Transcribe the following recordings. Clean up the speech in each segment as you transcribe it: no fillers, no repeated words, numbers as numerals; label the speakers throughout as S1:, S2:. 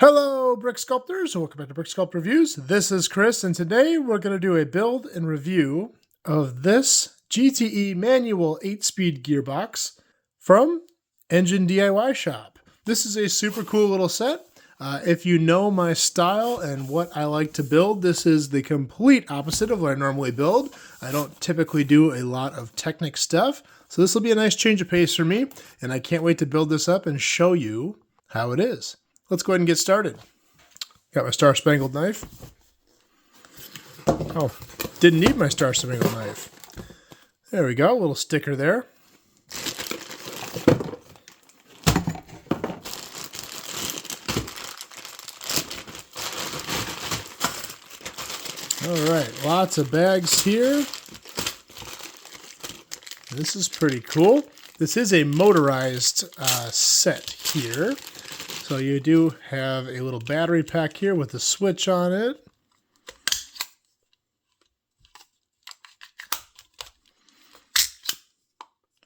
S1: Hello, Brick Sculptors, and welcome back to Brick Sculpt Reviews. This is Chris, and today we're going to do a build and review of this GTE manual 8-speed gearbox from EnginediyShop. This is a super cool little set. If you know my style and what I like to build, this is the complete opposite of what I normally build. I don't typically do a lot of Technic stuff, so this will be a nice change of pace for me, and I can't wait to build this up and show you how it is. Let's go ahead and get started. Got my Star Spangled knife. Oh, didn't need my Star Spangled knife. There we go, a little sticker there. All right, lots of bags here. This is pretty cool. This is a motorized set here. So you do have a little battery pack here with a switch on it.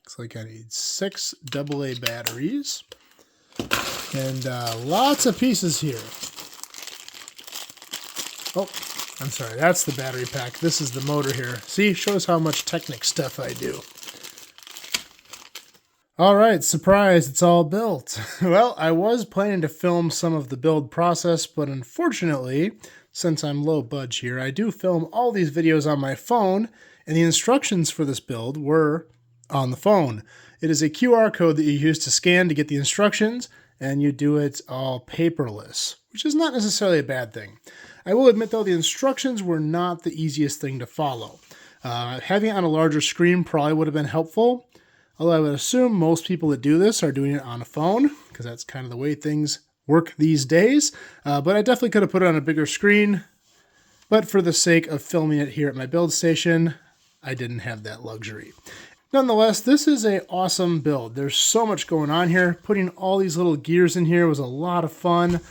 S1: Looks like I need 6 AA batteries. And lots of pieces here. Oh, I'm sorry, that's the battery pack. This is the motor here. See, shows how much Technic stuff I do. All right, surprise, it's all built. Well, I was planning to film some of the build process, but unfortunately, since I'm low budge here, I do film all these videos on my phone, and the instructions for this build were on the phone. It is a QR code that you use to scan to get the instructions, and you do it all paperless, which is not necessarily a bad thing. I will admit, though, the instructions were not the easiest thing to follow. Having it on a larger screen probably would have been helpful. Although I would assume most people that do this are doing it on a phone, because that's kind of the way things work these days. But I definitely could have put it on a bigger screen. But for the sake of filming it here at my build station, I didn't have that luxury. Nonetheless, this is an awesome build. There's so much going on here. Putting all these little gears in here was a lot of fun.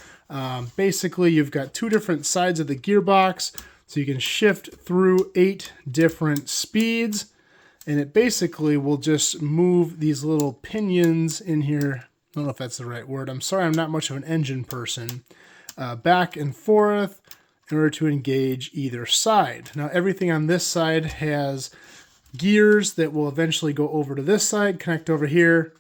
S1: Basically, you've got 2 different sides of the gearbox, so you can shift through 8 different speeds. And it basically will just move these little pinions in here. I don't know if that's the right word. I'm sorry, I'm not much of an engine person. Back and forth in order to engage either side. Now, everything on this side has gears that will eventually go over to this side, connect over here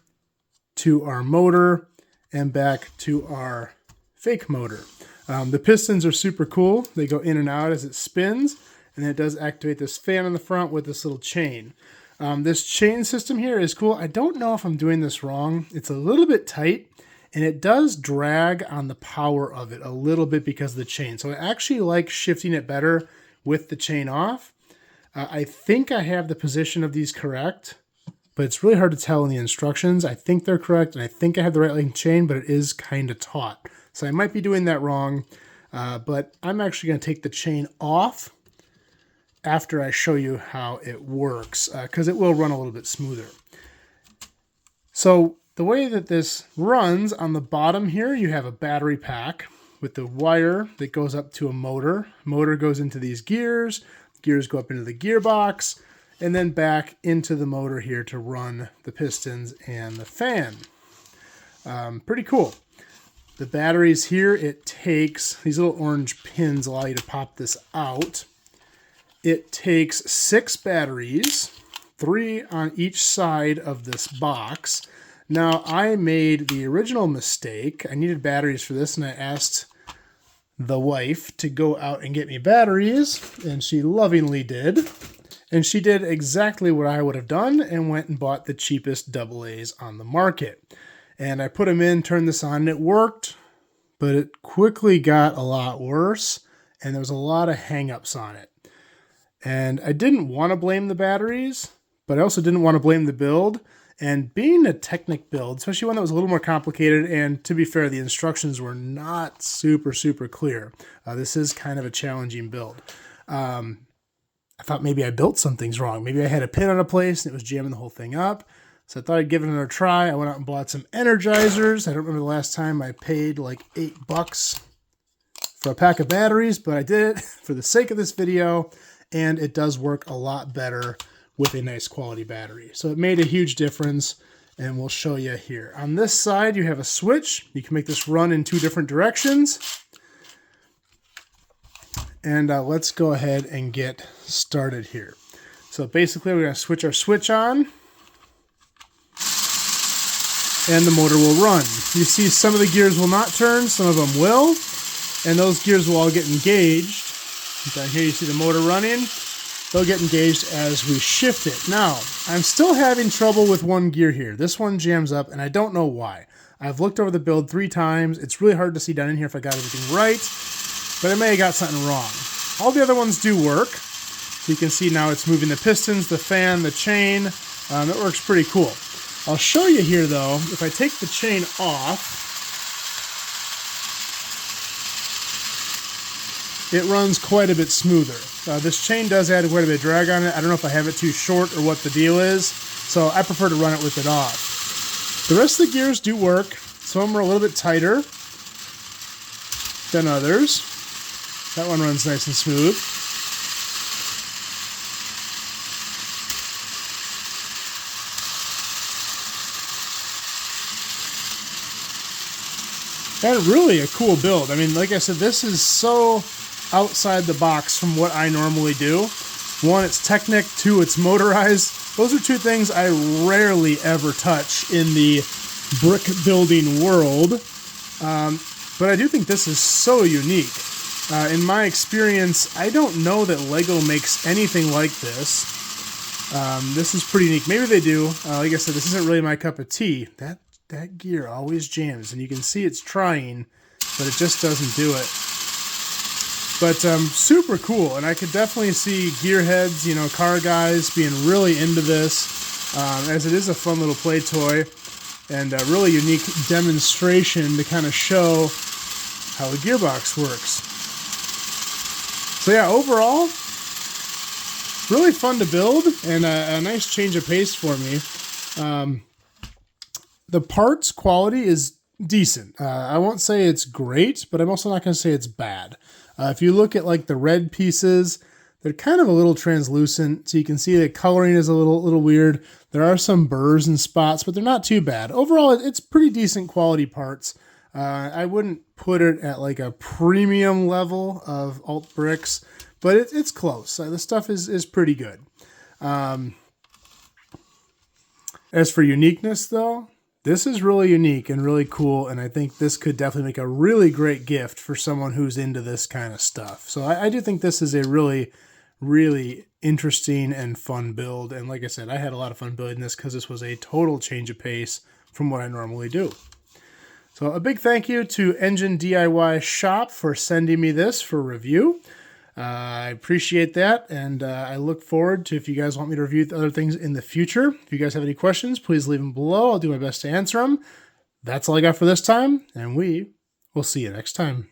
S1: to our motor, and back to our fake motor. The pistons are super cool. They go in and out as it spins. And it does activate this fan on the front with this little chain. This chain system here is cool. I don't know if I'm doing this wrong. It's a little bit tight, and it does drag on the power of it a little bit because of the chain. So I actually like shifting it better with the chain off. I think I have the position of these correct, but it's really hard to tell in the instructions. I think they're correct, and I think I have the right length chain, but it is kind of taut. So I might be doing that wrong, but I'm actually going to take the chain off after I show you how it works, because it will run a little bit smoother. So the way that this runs, on the bottom here, you have a battery pack with the wire that goes up to a motor. Motor goes into these gears. Gears go up into the gearbox, and then back into the motor here to run the pistons and the fan. Pretty cool. The batteries here, it takes, these little orange pins allow you to pop this out. It takes 6 batteries, 3 on each side of this box. Now, I made the original mistake. I needed batteries for this, and I asked the wife to go out and get me batteries, and she lovingly did. And she did exactly what I would have done and went and bought the cheapest AA's on the market. And I put them in, turned this on, and it worked, but it quickly got a lot worse, and there was a lot of hang-ups on it. And I didn't want to blame the batteries, but I also didn't want to blame the build. And being a Technic build, especially one that was a little more complicated, and to be fair, the instructions were not super clear. This is kind of a challenging build. I thought maybe I built some things wrong. Maybe I had a pin on a place and it was jamming the whole thing up. So I thought I'd give it another try. I went out and bought some energizers. I don't remember the last time I paid like $8 for a pack of batteries, but I did it for the sake of this video. And it does work a lot better with a nice quality battery. So it made a huge difference, and we'll show you here. On this side, you have a switch. You can make this run in 2 different directions. And let's go ahead and get started here. So basically, we're going to switch our switch on, and the motor will run. You see some of the gears will not turn, some of them will, and those gears will all get engaged. Down here you see the motor running. They'll get engaged as we shift it. Now, I'm still having trouble with one gear here. This one jams up, and I don't know why. I've looked over the build 3 times. It's really hard to see down in here if I got everything right, but I may have got something wrong. All the other ones do work. So you can see now it's moving the pistons, the fan, the chain. It works pretty cool. I'll show you here though, if I take the chain off, it runs quite a bit smoother. This chain does add quite a bit of drag on it. I don't know if I have it too short or what the deal is, so I prefer to run it with it off. The rest of the gears do work. Some of them are a little bit tighter than others. That one runs nice and smooth. And really a cool build. I mean, like I said, this is so outside the box from what I normally do. 1, it's Technic. 2, it's motorized. Those are 2 things I rarely ever touch in the brick building world. But I do think this is so unique. In my experience, I don't know that Lego makes anything like this. This is pretty unique. Maybe they do. Like I said, this isn't really my cup of tea. That gear always jams, and you can see it's trying, but it just doesn't do it. But super cool, and I could definitely see gearheads, you know, car guys being really into this, as it is a fun little play toy, and a really unique demonstration to kind of show how the gearbox works. So yeah, overall, really fun to build, and a nice change of pace for me. The parts quality is decent. I won't say it's great, but I'm also not going to say it's bad. If you look at like the red pieces, they're kind of a little translucent, so you can see the coloring is a little weird. There are some burrs and spots, but they're not too bad. Overall, it's pretty decent quality parts. I wouldn't put it at like a premium level of alt bricks, but it's close. The stuff is pretty good. As for uniqueness, though, this is really unique and really cool, and I think this could definitely make a really great gift for someone who's into this kind of stuff. So I do think this is a really, really interesting and fun build. And like I said, I had a lot of fun building this because this was a total change of pace from what I normally do. So a big thank you to EnginediyShop for sending me this for review. I appreciate that, and I look forward to if you guys want me to review other things in the future. If you guys have any questions, please leave them below. I'll do my best to answer them. That's all I got for this time, and we will see you next time.